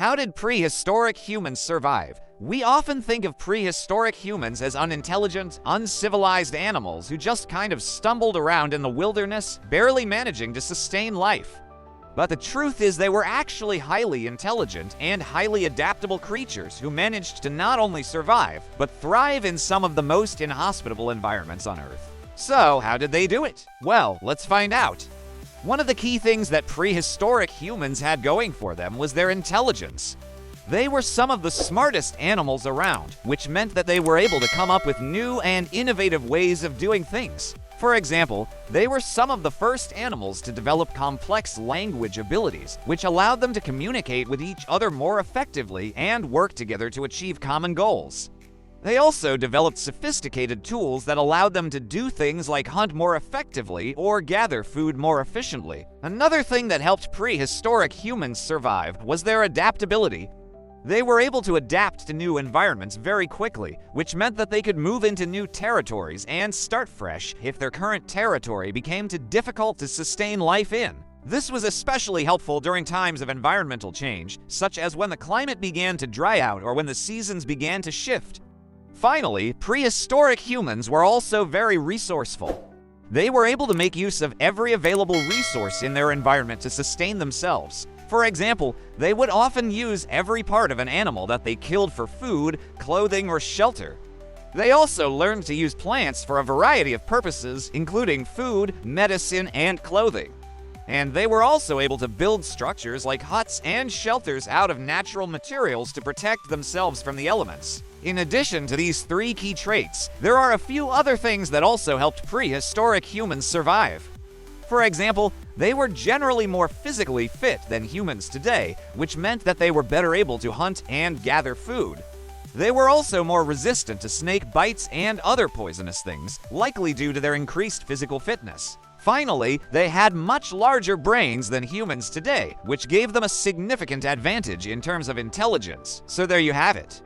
How did prehistoric humans survive? We often think of prehistoric humans as unintelligent, uncivilized animals who just kind of stumbled around in the wilderness, barely managing to sustain life. But the truth is they were actually highly intelligent and highly adaptable creatures who managed to not only survive, but thrive in some of the most inhospitable environments on Earth. So, how did they do it? Well, let's find out. One of the key things that prehistoric humans had going for them was their intelligence. They were some of the smartest animals around, which meant that they were able to come up with new and innovative ways of doing things. For example, they were some of the first animals to develop complex language abilities, which allowed them to communicate with each other more effectively and work together to achieve common goals. They also developed sophisticated tools that allowed them to do things like hunt more effectively or gather food more efficiently. Another thing that helped prehistoric humans survive was their adaptability. They were able to adapt to new environments very quickly, which meant that they could move into new territories and start fresh if their current territory became too difficult to sustain life in. This was especially helpful during times of environmental change, such as when the climate began to dry out or when the seasons began to shift. Finally, prehistoric humans were also very resourceful. They were able to make use of every available resource in their environment to sustain themselves. For example, they would often use every part of an animal that they killed for food, clothing, or shelter. They also learned to use plants for a variety of purposes, including food, medicine, and clothing. And they were also able to build structures like huts and shelters out of natural materials to protect themselves from the elements. In addition to these three key traits, there are a few other things that also helped prehistoric humans survive. For example, they were generally more physically fit than humans today, which meant that they were better able to hunt and gather food. They were also more resistant to snake bites and other poisonous things, likely due to their increased physical fitness. Finally, they had much larger brains than humans today, which gave them a significant advantage in terms of intelligence. So there you have it.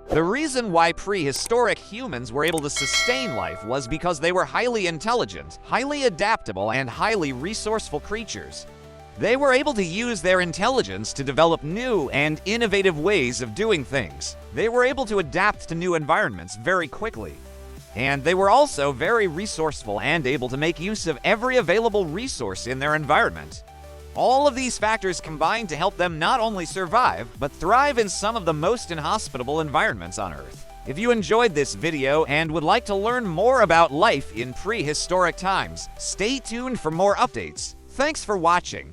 The reason why prehistoric humans were able to sustain life was because they were highly intelligent, highly adaptable, and highly resourceful creatures. They were able to use their intelligence to develop new and innovative ways of doing things. They were able to adapt to new environments very quickly. And they were also very resourceful and able to make use of every available resource in their environment. All of these factors combined to help them not only survive, but thrive in some of the most inhospitable environments on Earth. If you enjoyed this video and would like to learn more about life in prehistoric times, stay tuned for more updates. Thanks for watching.